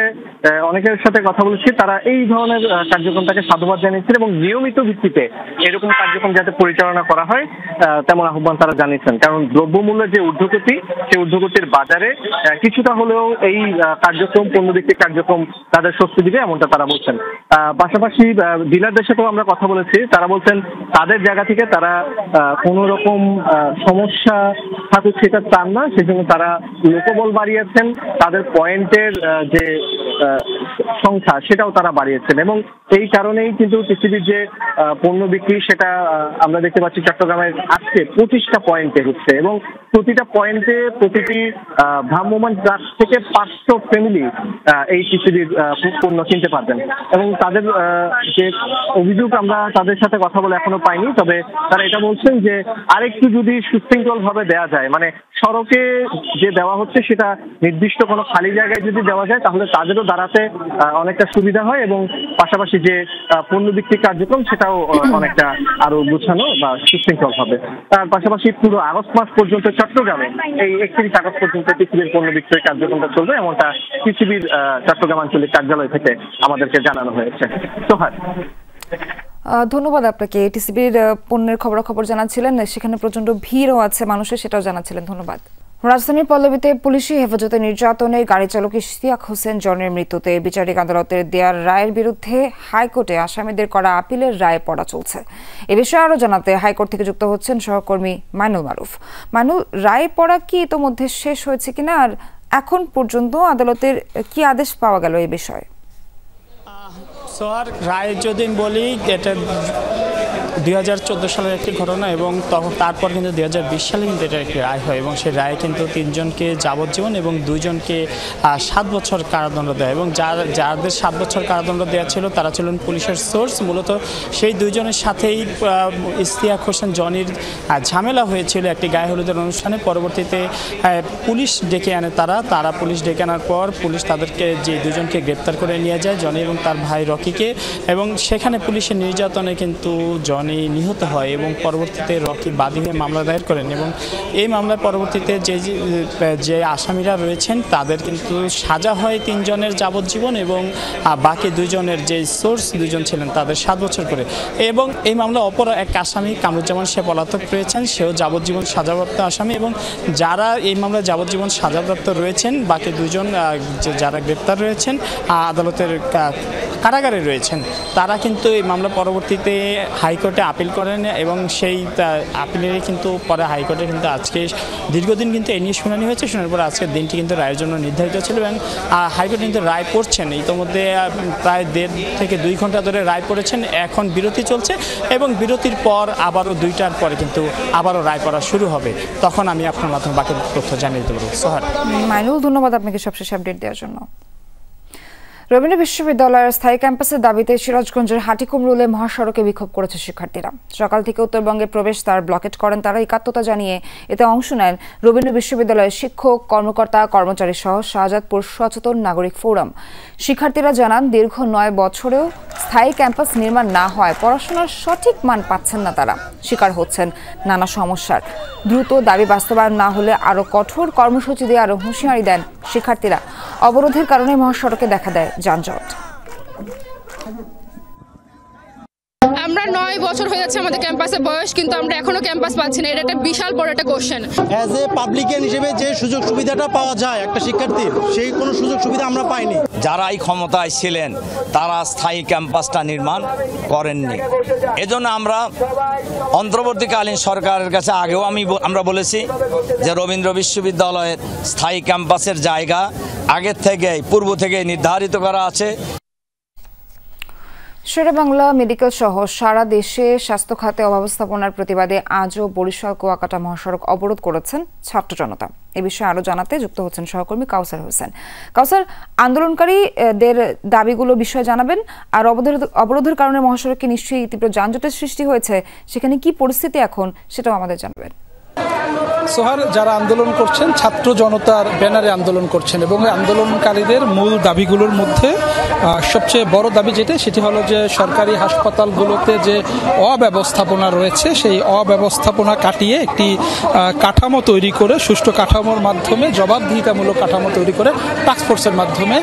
অনেকের সাথে কথা বলেছি, তারা এই ধরনের কার্যক্রমটাকে সাধুবাদ জানিয়েছেন এবং নিয়মিত ভিত্তিতে এরকম কার্যক্রম যাতে পরিচালনা করা হয় তেমন আহ্বান তারা জানিয়েছেন। কারণ দ্রব্যমূল্যের যে ঊর্ধ্বগতি, সেই ঊর্ধ্বগতির বাজারে কিছুটা হলেও এই কার্যক্রম, পণ্য বিক্রির কার্যক্রম তাদের স্বস্তি দিবে এমনটা তারা বলছেন। পাশাপাশি ডিলারদের সাথেও আমরা কথা বলেছি, তারা বলছেন তাদের জায়গা থেকে তারা কোনো রকম সমস্যা থাকুক সেটা চান না, সেজন্য তারা লোকবল বাড়িয়েছেন, তাদের পয়েন্টের যে সংখ্যা সেটাও তারা বাড়িয়েছেন এবং এই কারণেই কিন্তু টিসিবির যে পণ্য বিক্রি সেটা আমরা দেখতে পাচ্ছি চট্টগ্রামের আজকে 25টা পয়েন্টে হচ্ছে এবং প্রতিটা পয়েন্টে প্রতিটি ভ্রাম্যমাণ ট্রাক থেকে 500 ফ্যামিলি এই টিসিবির পণ্য কিনতে পারবেন এবং তাদের যে অভিযোগ আমরা তাদের সাথে কথা বলে এখনো পাইনি, তবে তারা এটা বলছেন যে আরেকটু যদি সুশৃঙ্খল ভাবে দেওয়া যায়, মানে সড়কে যে দেওয়া হচ্ছে সেটা নির্দিষ্ট কোনো খালি জায়গায় যদি দেওয়া যায় তাহলে তাদেরও দাঁড়াতে অনেকটা সুবিধা হয় এবং পাশাপাশি যে পণ্য বিক্রি কার্যক্রম সেটাও অনেকটা আরো গোছানো বা সুশৃঙ্খল হবে। তার পাশাপাশি পুরো আগস্ট মাস পর্যন্ত চট্টগ্রামে এই 31 আগস্ট পর্যন্ত টিসিবির পণ্য বিক্রয় কার্যক্রমটা চলবে এমনটা টিসিবির চট্টগ্রাম আঞ্চলিক কার্যালয় থেকে আমাদেরকে জানানো হয়েছে। সোহাগ, ধন্যবাদ আপনাকে। টিসিবির পণ্যের খবরাখবর জানাচ্ছিলেন, সেখানে প্রচন্ড ভিড়ও আছে মানুষের, সেটাও জানাচ্ছিলেন, ধন্যবাদ। রাজধানীর পল্লবীতে পুলিশি হেফাজতে নির্যাতনে গাড়ি চালক ইশতিয়াক হোসেন জনের মৃত্যুতে বিচারিক আদালতের দেয়ার রায়ের বিরুদ্ধে হাইকোর্টে আসামিদের করা আপিলের রায় পড়া চলছে। এ বিষয়ে আরো জানাতে হাইকোর্ট থেকে যুক্ত হচ্ছেন সহকর্মী মাইনুল মারুফ। মাইনুল, রায় পড়া কি ইতোমধ্যে শেষ হয়েছে কিনা, আর এখন পর্যন্ত আদালতের কি আদেশ পাওয়া গেল এই বিষয়ে? সোহার রায় যদি বলি, এটা 2014 সালের একটি ঘটনা এবং তারপর কিন্তু 2020 সালে কিন্তু এটা একটি রায় হয় এবং সেই রায় কিন্তু 3 জনকে যাবজ্জীবন এবং 2 জনকে 7 বছর কারাদণ্ড দেয় এবং যাদের 7 বছর কারাদণ্ড দেওয়া ছিল তারা ছিলেন পুলিশের সোর্স। মূলত সেই 2 জনের সাথেই ইশতিয়াক হোসেন জনির ঝামেলা হয়েছিল একটি গায়ে হলুদের অনুষ্ঠানে। পরবর্তীতে পুলিশ ডেকে আনে তারা পুলিশ ডেকে আনার পর পুলিশ তাদেরকে যে 2 জনকে গ্রেপ্তার করে নিয়ে যায়, জনি এবং তার ভাই রকিকে, এবং সেখানে পুলিশের নির্যাতনে কিন্তু জনি নিহত হয় এবং পরবর্তীতে রকি বাদী হয়ে মামলা দায়ের করেন এবং এই মামলার পরবর্তীতে যে আসামিরা রয়েছেন তাদের কিন্তু সাজা হয় 3 জনের যাবজ্জীবন এবং বাকি 2 জনের যে সোর্স 2 জন ছিলেন তাদের 7 বছর করে। এবং এই মামলা অপর এক আসামি কামরুজ্জামান, সে পলাতক রয়েছেন, সেও যাবজ্জীবন সাজাপ্রাপ্ত আসামি এবং যারা এই মামলায় যাবজ্জীবন সাজাপ্রাপ্ত রয়েছেন বাকি 2 জন যারা গ্রেপ্তার রয়েছেন আদালতের কারাগারে রয়েছেন, তারা কিন্তু এই মামলা পরবর্তীতে হাইকোর্টে আপিল করেন এবং সেই আপিলেরই কিন্তু পরে হাইকোর্টে কিন্তু আজকে দীর্ঘদিন কিন্তু এই নিয়ে শুনানি হয়েছে। শোনার পর আজকের দিনটি কিন্তু রায়ের জন্য নির্ধারিত ছিল এবং হাইকোর্ট কিন্তু রায় পড়ছেন। ইতিমধ্যে প্রায় 1.5 থেকে 2 ঘন্টা ধরে রায় পড়েছেন। এখন বিরতি চলছে এবং বিরতির পর আবারও 2টার পরে কিন্তু আবারও রায় পড়া শুরু হবে। তখন আমি আপনার মাধ্যমে বাকি তথ্য জানিয়ে দিতে পারবো। সোহার, মাইনুল, ধন্যবাদ আপনাকে সবশেষ আপডেট দেওয়ার জন্য। রবীন্দ্র বিশ্ববিদ্যালয়ের স্থায়ী ক্যাম্পাসের দাবিতে সিরাজগঞ্জের হাটিকুমরুলে মহাসড়কে বিক্ষোভ করেছে শিক্ষার্থীরা। সকাল থেকে উত্তরবঙ্গের প্রবেশদ্বার ব্লকেট করেন তারা। একাত্মতা জানিয়ে এতে অংশ নেন রবীন্দ্র বিশ্ববিদ্যালয়ের শিক্ষক, কর্মকর্তা, কর্মচারী সহ শাহজাদপুর সচেতন নাগরিক ফোরাম। শিক্ষার্থীরা জানান দীর্ঘ 9 বছরেও স্থায়ী ক্যাম্পাস নির্মাণ না হয় পড়াশোনার সঠিক মান পাচ্ছেন না তারা, শিকার হচ্ছেন নানা সমস্যার। দ্রুত দাবি বাস্তবায়ন না হলে আরও কঠোর কর্মসূচি দিয়ে আরও হুঁশিয়ারি দেন শিক্ষার্থীরা। অবরোধের কারণে মহাসড়কে দেখা দেয় যানজট। আমরা 9 বছর হয়ে যাচ্ছে আমাদের ক্যাম্পাসে বয়স, কিন্তু আমরা এখনো ক্যাম্পাস পাচ্ছি না। এটা একটা বিশাল বড় একটা কোশ্চেন। অ্যাজ এ পাবলিকান হিসেবে যে সুযোগ সুবিধাটা পাওয়া যায় একটা শিক্ষার্থীর, সেই কোনো সুযোগ সুবিধা আমরা পাইনি। যারাই ক্ষমতায় ছিলেন তারা স্থায়ী ক্যাম্পাসটা নির্মাণ করেননি। এজন্য আমরা অন্তর্বর্তীকালীন সরকারের কাছে আগেও আমরা বলেছি যে রবীন্দ্র বিশ্ববিদ্যালয়ের স্থায়ী ক্যাম্পাসের জায়গা আগের থেকেই পূর্ব থেকে নির্ধারিত করা আছে। শেরেবাংলা মেডিকেল সহ সারা দেশে স্বাস্থ্য খাতে অব্যবস্থাপনার প্রতিবাদে আজও বরিশাল কুয়াকাটা মহাসড়ক অবরোধ করেছেন ছাত্র জনতা। এ বিষয়ে আরো জানাতে যুক্ত হচ্ছেন সহকর্মী কাউসার হোসেন। কাউসার, আন্দোলনকারীদের দাবিগুলো বিষয়ে জানাবেন, আর অবরোধের কারণে মহাসড়কে নিশ্চয়ই তীব্র যানজটের সৃষ্টি হয়েছে, সেখানে কি পরিস্থিতি এখন সেটাও আমাদের জানাবেন। সোহার, যারা আন্দোলন করছেন ছাত্র জনতার ব্যানারে আন্দোলন করছেন এবং আন্দোলনকারীদের মূল দাবিগুলোর মধ্যে সবচেয়ে বড় দাবি সেটি হলো যে সরকারি হাসপাতালগুলোতে যে অব্যবস্থাপনা রয়েছে সেই অব্যবস্থাপনা কাটিয়ে একটি কাঠামো তৈরি করে, সুষ্ঠু কাঠামোর মাধ্যমে, জবাবদিহিতামূলক কাঠামো তৈরি করে টাস্কফোর্সের মাধ্যমে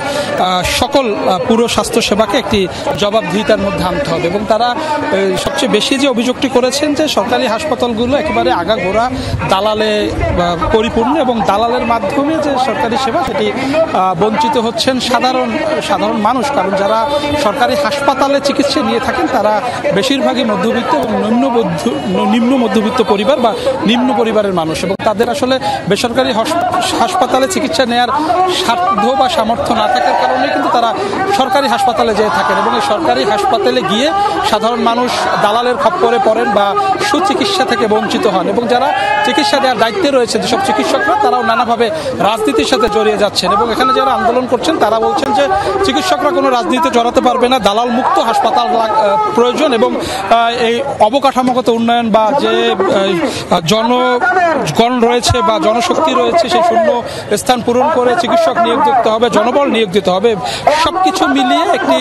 সকল পুরো স্বাস্থ্যসেবাকে একটি জবাবদিহিতার মধ্যে আনতে হবে। এবং তারা সবচেয়ে বেশি যে অভিযোগটি করেছেন যে সরকারি হাসপাতালগুলো একেবারে আগাগোড়া দালালে পরিপূর্ণ এবং দালালের মাধ্যমে যে সরকারি সেবা সেটি বঞ্চিত হচ্ছেন সাধারণ মানুষ। কারণ যারা সরকারি হাসপাতালে চিকিৎসা নিয়ে থাকেন তারা বেশিরভাগই মধ্যবিত্ত এবং নিম্ন মধ্যবিত্ত পরিবার বা নিম্ন পরিবারের মানুষ, এবং তাদের আসলে বেসরকারি হাসপাতালে চিকিৎসা নেওয়ার সাধ্য বা সামর্থ্য না থাকার কারণে কিন্তু তারা সরকারি হাসপাতালে যেয়ে থাকেন এবং এই সরকারি হাসপাতালে গিয়ে সাধারণ মানুষ দালালের খপ্পরে পড়েন বা সুচিকিৎসা থেকে বঞ্চিত হন। এবং যারা চিকিৎসা দেওয়ার দায়িত্বে রয়েছে যেসব চিকিৎসকরা, তারাও নানাভাবে রাজনীতির সাথে জড়িয়ে যাচ্ছেন। এবং এখানে যারা আন্দোলন করছেন তারা বলছেন যে চিকিৎসকরা কোনো রাজনীতিতে জড়াতে পারবে না, দালাল মুক্ত হাসপাতাল প্রয়োজন এবং এই অবকাঠামোগত উন্নয়ন বা যে জনগণ রয়েছে বা জনশক্তি রয়েছে সেই শূন্য স্থান পূরণ করে চিকিৎসক নিয়োগ দিতে হবে, জনবল নিয়োগ দিতে হবে। সবকিছু মিলিয়ে একটি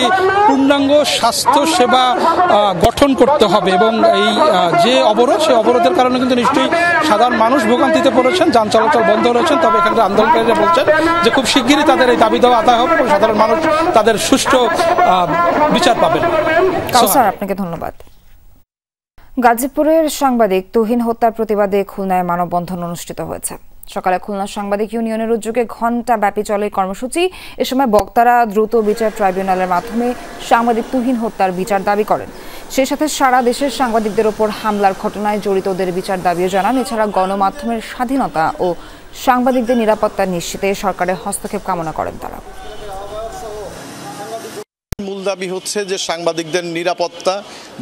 পূর্ণাঙ্গ স্বাস্থ্য সেবা গঠন করতে হবে। এবং এই যে অবরোধ, সেই অবরোধের কারণে কিন্তু নিশ্চয়ই সাধারণ মানুষ ভোগান্তিতে পড়েছেন, যান চলাচল বন্ধ রয়েছেন। তবে এখানকার আন্দোলনকারীরা বলছেন যে খুব শিগগিরই তাদের এই দাবি দেওয়া আদায় হবে এবং সাধারণ মানুষ তাদের সুষ্ঠু বিচার পাবেন। আপনাকে ধন্যবাদ। গাজীপুরের সাংবাদিক তুহিন হত্যার প্রতিবাদে খুলনায় মানববন্ধন অনুষ্ঠিত হয়েছে। সকালে খুলনা সাংবাদিক ইউনিয়নের উদ্যোগে ঘণ্টাব্যাপী চলে কর্মসূচি। এ সময় বক্তারা দ্রুত বিচার ট্রাইব্যুনালের মাধ্যমে সাংবাদিক তুহিন হত্যার বিচার দাবি করেন। সেই সাথে সারা দেশের সাংবাদিকদের ওপর হামলার ঘটনায় জড়িতদের বিচার দাবিও জানান। এছাড়া গণমাধ্যমের স্বাধীনতা ও সাংবাদিকদের নিরাপত্তা নিশ্চিতে সরকারের হস্তক্ষেপ কামনা করেন তারা। মূল দাবি হচ্ছে যে সাংবাদিকদের নিরাপত্তা,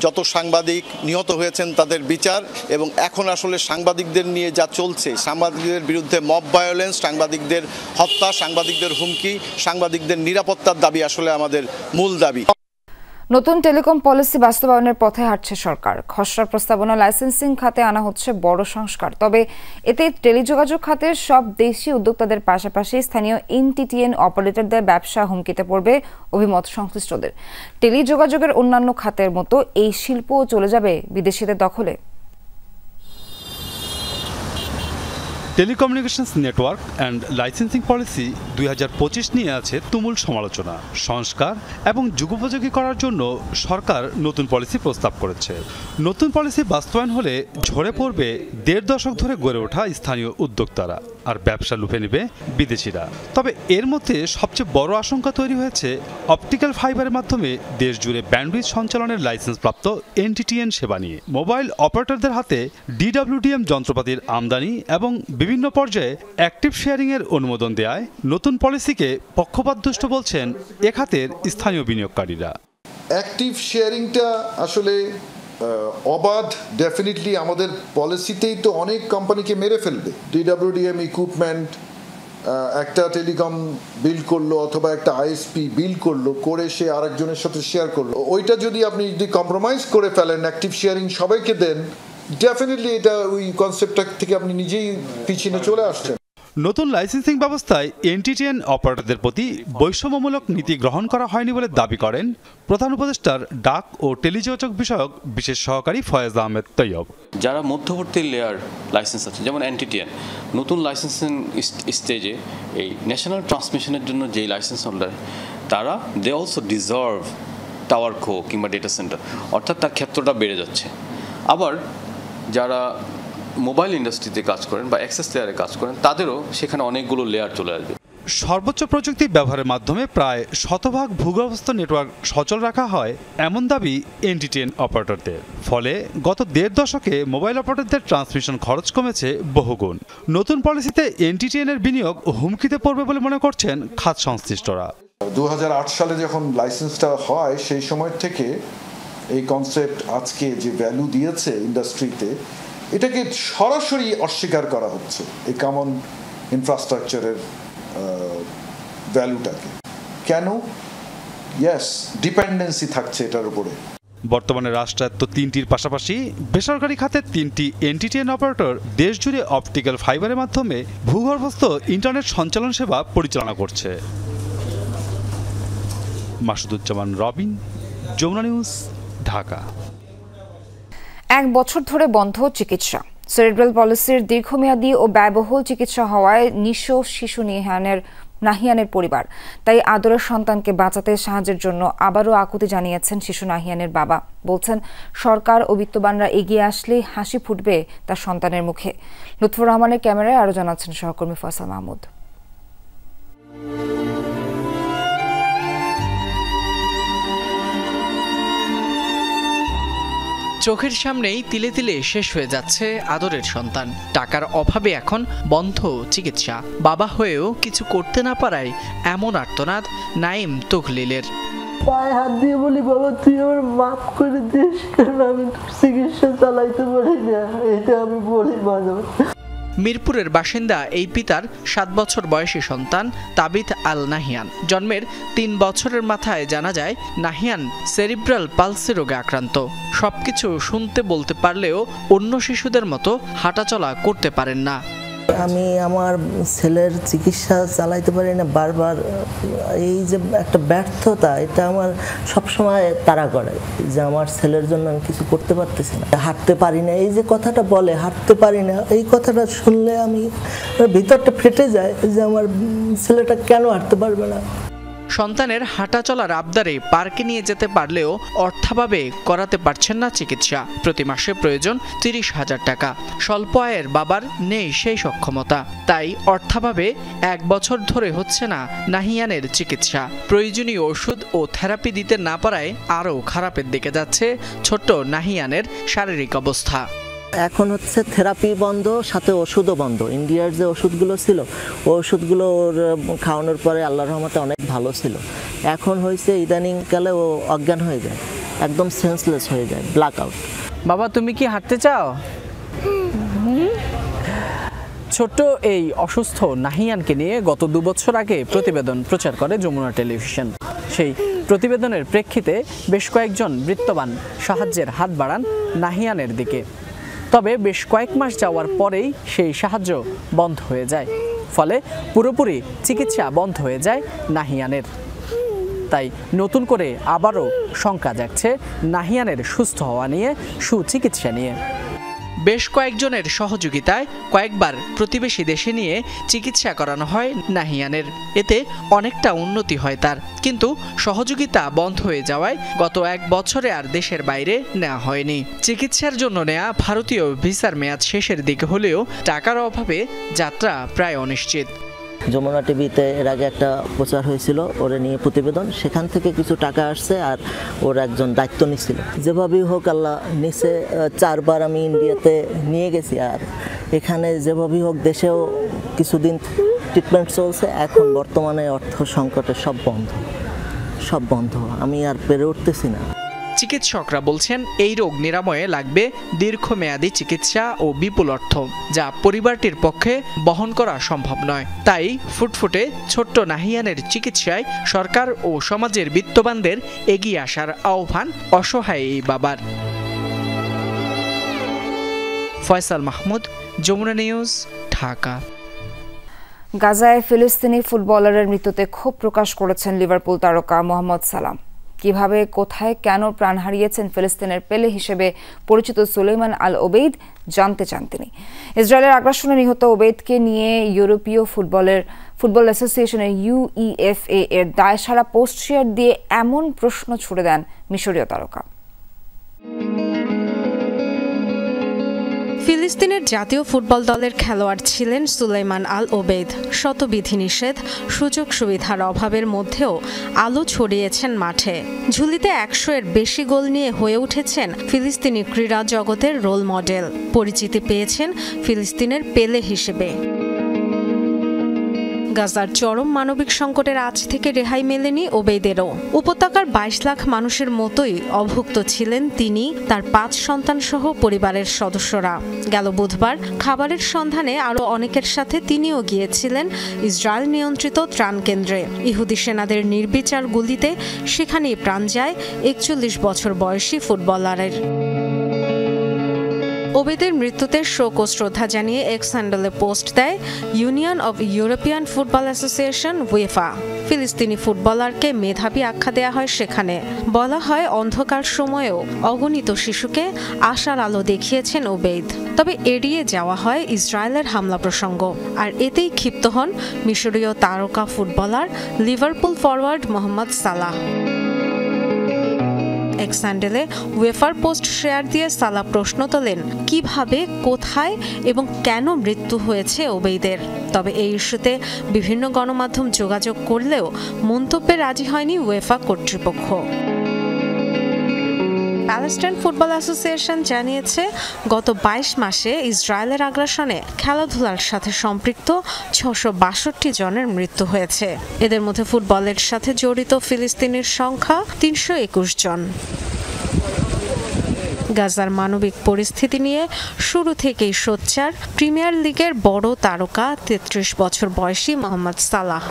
যত সাংবাদিক নিহত হয়েছেন তাদের বিচার, এবং এখন আসলে সাংবাদিকদের নিয়ে যা চলছে, সাংবাদিকদের বিরুদ্ধে মব ভায়োলেন্স, সাংবাদিকদের হত্যা, সাংবাদিকদের হুমকি, সাংবাদিকদের নিরাপত্তার দাবি আসলে আমাদের মূল দাবি। নতুন টেলিকম পলিসি বাস্তবায়নের পথে হাঁটছে সরকার। খসড়া প্রস্তাবনা লাইসেন্সিং খাতে আনা হচ্ছে বড় সংস্কার। তবে এতে টেলিযোগাযোগ খাতের সব দেশি উদ্যোক্তাদের পাশাপাশি স্থানীয় এনটিটিএন অপারেটরদের ব্যবসা হুমকিতে পড়বে অভিমত সংশ্লিষ্টদের। টেলিযোগাযোগের অন্যান্য খাতের মতো এই শিল্পও চলে যাবে বিদেশিদের দখলে। Telecommunications network and licensing policy 2025 নিয়ে আছে তুমুল সমালোচনা। সংস্কার এবং যুগোপযোগী করার জন্য সরকার নতুন পলিসি প্রস্তাব করেছে। নতুন পলিসি বাস্তবায়ন হলে ঝরে পড়বে 1.5 দশক ধরে গড়ে ওঠা স্থানীয় উদ্যোক্তারা, আর ব্যবসা লুফে নেবে বিদেশিরা। তবে এর মধ্যে সবচেয়ে বড় আশঙ্কা তৈরি হয়েছে অপটিক্যাল ফাইবারের মাধ্যমে দেশ জুড়ে ব্যান্ডউইথ সঞ্চালনের লাইসেন্সপ্রাপ্ত এনটিটিএন সেবা নিয়ে। মোবাইল অপারেটরদের হাতে ডিডব্লিউডিএম যন্ত্রপাতির আমদানি এবং বিভিন্ন পর্যায়ে অ্যাক্টিভ শেয়ারিং এর অনুমোদন দেয়ায় নতুন পলিসিকে পক্ষপাতদুষ্ট বলছেন এ খাতের স্থানীয় বিনিয়োগকারীরা। অ্যাক্টিভ শেয়ারিংটা আসলে অবাধ, ডেফিনেটলি আমাদের পলিসিতেই তো অনেক কোম্পানিকে মেরে ফেলবে। ডিডব্লিউডিএম ইকুইপমেন্ট একটা টেলিকম বিল করলো অথবা একটা আইএসপি বিল করলো, করে সে আরেকজনের সাথে শেয়ার করলো, ওইটা যদি আপনি কম্প্রোমাইজ করে ফেলেন, অ্যাক্টিভ শেয়ারিং সবাইকে দেন, ডেফিনেটলি এটা ওই কনসেপ্টটা থেকে আপনি নিজেই পিছনে চলে আসছেন। নতুন লাইসেন্সিং ব্যবস্থায় এনটিটিএন অপারেটরদের প্রতি বৈষম্যমূলক নীতি গ্রহণ করা হয়নি বলে দাবি করেন প্রধান উপদেষ্টার ডাক ও টেলিযোগাযোগ বিষয়ক বিশেষ সহকারী ফয়েজ আহমেদ তৈয়ব। যারা মধ্যবর্তী লেয়ার লাইসেন্স আছে, যেমন এনটিটিএন, নতুন লাইসেন্সিং স্টেজে এই ন্যাশনাল ট্রান্সমিশনের জন্য যেই লাইসেন্স হোল্ডার, তারা দে অলসো ডিজার্ভ টাওয়ার কো কিংবা ডেটা সেন্টার, অর্থাৎ তার ক্ষেত্রটা বেড়ে যাচ্ছে। আবার যারা মোবাইল ইন্ডাস্ট্রিতে কাজ করেন বা অ্যাক্সেস লেয়ারে কাজ করেন, তাদেরও সেখানে অনেকগুলো লেয়ার চলে আসবে। সর্বোচ্চ প্রযুক্তি ব্যবহারের মাধ্যমে প্রায় 100% ভূগর্ভস্থ নেটওয়ার্ক সচল রাখা হয়, এমন দাবি এনটিটিএন অপারেটরদের। ফলে গত 1.5 দশকে মোবাইল অপারেটরদের ট্রান্সমিশন খরচ কমেছে বহুগুণ। নতুন পলিসিতে এনটিটিএন এর বিনিয়োগ হুমকিতে পড়বে বলে মনে করছেন খাত সংশ্লিষ্টরা। 2008 সালে যখন লাইসেন্সটা হয়, সেই সময় থেকে এই কনসেপ্ট আজকে যে ভ্যালু দিয়েছে ইন্ডাস্ট্রিতে, এটাকে সরাসরি অস্বীকার করা হচ্ছে, এই কমন ইনফ্রাস্ট্রাকচারের ভ্যালুটাকে। কেন? ইয়েস, ডিপেন্ডেন্সি থাকছে এটার উপরে। বর্তমানে রাষ্ট্রায়ত্ত 3টির পাশাপাশি বেসরকারি খাতের 3টি এনটিটিএন অপারেটর দেশ জুড়ে অপটিক্যাল ফাইবারের মাধ্যমে ভূগর্ভস্থ ইন্টারনেট সঞ্চালন সেবা পরিচালনা করছে। মাসুদুজ্জামান রবিন, যমুনা নিউজ, ঢাকা। 1 বছর ধরে বন্ধ চিকিৎসা। সেরিব্রাল পলিসির দীর্ঘমেয়াদী ও ব্যয়বহুল চিকিৎসা হওয়ায় নিঃস্ব শিশু নাহিয়ানের পরিবার তাই আদরের সন্তানকে বাঁচাতে সাহায্যের জন্য আবারও আকুতি জানিয়েছেন শিশু নাহিয়ানের বাবা। বলছেন সরকার ও বিত্তবানরা এগিয়ে আসলে হাসি ফুটবে তার সন্তানের মুখে। লুৎফর রহমানের ক্যামেরায় আরও জানাচ্ছেন সহকর্মী ফয়সাল মাহমুদ। চোখের সামনেই তিলে তিলে শেষ হয়ে যাচ্ছে আদরের সন্তান। টাকার অভাবে এখন বন্ধ চিকিৎসা। বাবা হয়েও কিছু করতে না পারায় এমন আর্তনাদ নাইম তুগলিলের। পায়ে হাত দিয়ে বলি, বাবা তুই আমার মাফ করে দিস, কারণ আমি চিকিৎসা চালাইতে পারি না, এটা আমি বলি মাঝে। মিরপুরের বাসিন্দা এই পিতার 7 বছর বয়সী সন্তান তাবিথ আল নাহিয়ান। জন্মের 3 বছরের মাথায় জানা যায় নাহিয়ান সেরিব্রাল পালসি রোগে আক্রান্ত। সবকিছু শুনতে বলতে পারলেও অন্য শিশুদের মতো হাঁটাচলা করতে পারেন না। আমি আমার ছেলের চিকিৎসা চালাইতে পারি না, বারবার এই যে একটা ব্যর্থতা, এটা আমার সবসময় তাড়া করে যে আমার ছেলের জন্য আমি কিছু করতে পারতেছি না, হাঁটতে পারি না। এই যে কথাটা বলে হাঁটতে পারি না, এই কথাটা শুনলে আমি ভিতরটা ফেটে যায় যে আমার ছেলেটা কেন হাঁটতে পারবে না। সন্তানের হাঁটা চলার আবদারে পার্কে নিয়ে যেতে পারলেও অর্থাভাবে করাতে পারছেন না চিকিৎসা। প্রতি মাসে প্রয়োজন 30,000 টাকা। স্বল্প আয়ের বাবার নেই সেই সক্ষমতা, তাই অর্থাভাবে 1 বছর ধরে হচ্ছে না নাহিয়ানের চিকিৎসা। প্রয়োজনীয় ওষুধ ও থেরাপি দিতে না পারায় আরও খারাপের দিকে যাচ্ছে ছোট্ট নাহিয়ানের শারীরিক অবস্থা। এখন হচ্ছে থেরাপি বন্ধ, সাথে ওষুধও বন্ধ। ইন্ডিয়ার যে ওষুধগুলো ছিল, ওই ওষুধগুলো ওর খাওয়ানোর পরে আল্লাহর রহমতে অনেক ভালো ছিল, এখন হয়েছে ইদানিংকালে ও অজ্ঞান হয়ে যায়, একদম সেন্সলেস হয়ে যায়, ব্ল্যাক আউট। বাবা তুমি কি হাঁটতে চাও? ছোট্ট এই অসুস্থ নাহিয়ানকে নিয়ে গত 2 বছর আগে প্রতিবেদন প্রচার করে যমুনা টেলিভিশন। সেই প্রতিবেদনের প্রেক্ষিতে বেশ কয়েকজন বৃত্তবান সাহায্যের হাত বাড়ান নাহিয়ানের দিকে। তবে বেশ কয়েক মাস যাওয়ার পরেই সেই সাহায্য বন্ধ হয়ে যায়, ফলে পুরোপুরি চিকিৎসা বন্ধ হয়ে যায় নাহিয়ানের। তাই নতুন করে আবারও শঙ্কা জাগছে নাহিয়ানের সুস্থ হওয়া নিয়ে, সুচিকিৎসা নিয়ে। বেশ কয়েকজনের সহযোগিতায় কয়েকবার প্রতিবেশী দেশে নিয়ে চিকিৎসা করানো হয় নাহিয়ানের। এতে অনেকটা উন্নতি হয় তার, কিন্তু সহযোগিতা বন্ধ হয়ে যাওয়ায় গত 1 বছরে আর দেশের বাইরে নেওয়া হয়নি। চিকিৎসার জন্য নেওয়া ভারতীয় ভিসার মেয়াদ শেষের দিকে হলেও টাকার অভাবে যাত্রা প্রায় অনিশ্চিত। যমুনা টিভিতে এর আগে একটা প্রচার হয়েছিল ওরে নিয়ে প্রতিবেদন, সেখান থেকে কিছু টাকা আসছে আর ওর একজন দায়িত্ব নিছিল। যেভাবেই হোক আল্লাহ নিচে 4 বার আমি ইন্ডিয়াতে নিয়ে গেছি, আর এখানে যেভাবেই হোক দেশেও কিছুদিন ট্রিটমেন্ট চলছে। এখন বর্তমানে অর্থ সংকটে সব বন্ধ, আমি আর পেরে উঠতেছি না। চিকিৎসকরা বলছেন এই রোগ নিরাময়ে লাগবে দীর্ঘমেয়াদী চিকিৎসা ও বিপুল অর্থ, যা পরিবারটির পক্ষে বহন করা সম্ভব নয়। তাই ফুটফুটে ছোট্ট নাহিয়ানের চিকিৎসায় সরকার ও সমাজের বিত্তবানদের এগিয়ে আসার আহ্বান অসহায় এই বাবার। ফয়সাল মাহমুদ, যমুনা নিউজ, ঢাকা। গাজায় ফিলিস্তিনি ফুটবলারের মৃত্যুতে ক্ষোভ প্রকাশ করেছেন লিভারপুল তারকা মোহাম্মদ সালাম। কিভাবে, কোথায়, কেন প্রাণ হারিয়েছেন ফিলিস্তিনের পেলে হিসেবে পরিচিত সুলেইমান আল ওবেইদ জানতে চান তিনি। ইসরায়েলের আগ্রাসনে নিহত ওবেইদকে নিয়ে ইউরোপীয় ফুটবল অ্যাসোসিয়েশনের UEFA এর দায়সারা পোস্ট শেয়ার দিয়ে এমন প্রশ্ন ছুড়ে দেন মিশরীয় তারকা। ফিলিস্তিনের জাতীয় ফুটবল দলের খেলোয়াড় ছিলেন সুলেইমান আল ওবেইদ। শত বিধিনিষেধ, সুযোগ সুবিধার অভাবের মধ্যেও আলো ছড়িয়েছেন মাঠে। ঝুলিতে 100-এর বেশি গোল নিয়ে হয়ে উঠেছেন ফিলিস্তিনি ক্রীড়া জগতের রোল মডেল। পরিচিতি পেয়েছেন ফিলিস্তিনের পেলে হিসেবে। গাজার চরম মানবিক সংকটের আঁচ থেকে রেহাই মেলেনি ওবেইদেরও। উপত্যকার 22 লাখ মানুষের মতোই অভুক্ত ছিলেন তিনি, তার 5 সন্তান সহ পরিবারের সদস্যরা। গেল বুধবার খাবারের সন্ধানে আরও অনেকের সাথে তিনিও গিয়েছিলেন ইসরায়েল নিয়ন্ত্রিত ত্রাণ কেন্দ্রে। ইহুদি সেনাদের নির্বিচার গুলিতে সেখানেই প্রাণ যায় 41 বছর বয়সী ফুটবলারের। ওবেইদের মৃত্যুতে শোক ও শ্রদ্ধা জানিয়ে এক্স হ্যান্ডেলে পোস্ট দেয় union of European football association UEFA। ফিলিস্তিনি ফুটবলারকে মেধাবী আখ্যা দেয়া হয় সেখানে। বলা হয় অন্ধকার সময়েও অগণিত শিশুকে আশার আলো দেখিয়েছেন ওবেইদ। তবে এড়িয়ে যাওয়া হয় ইসরায়েলের হামলা প্রসঙ্গ, আর এতেই ক্ষিপ্ত হন মিশরীয় তারকা ফুটবলার লিভারপুল ফরওয়ার্ড মোহাম্মদ সালাহ। এক্স হ্যান্ডেলে ওয়েফার পোস্ট শেয়ার দিয়ে সালাহ প্রশ্ন তোলেন কিভাবে, কোথায় এবং কেন মৃত্যু হয়েছে ওবেইদের। তবে এই ইস্যুতে বিভিন্ন গণমাধ্যম যোগাযোগ করলেও মন্তব্যে রাজি হয়নি ওয়েফা কর্তৃপক্ষ। প্যালেস্টাইন ফুটবল অ্যাসোসিয়েশন জানিয়েছে গত 22 মাসে ইসরায়েলের আগ্রাসনে খেলাধুলার সাথে সম্পৃক্ত 662 জনের মৃত্যু হয়েছে। এদের মধ্যে ফুটবলের সাথে জড়িত ফিলিস্তিনির সংখ্যা 321 জন। গাজার মানবিক পরিস্থিতি নিয়ে শুরু থেকেই সোচ্চার প্রিমিয়ার লিগের বড় তারকা 33 বছর বয়সী Mohamed Salah.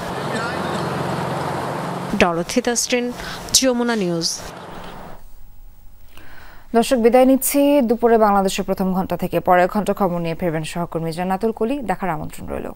Dorothy Tasrin, Jamuna News. দর্শক, বিদায় নিচ্ছি। দুপুরে বাংলাদেশের প্রথম ঘন্টা থেকে পরের ঘন্টা খবর নিয়ে ফিরবেন সহকর্মী জান্নাতুল কলি। দেখার আমন্ত্রণ রইল।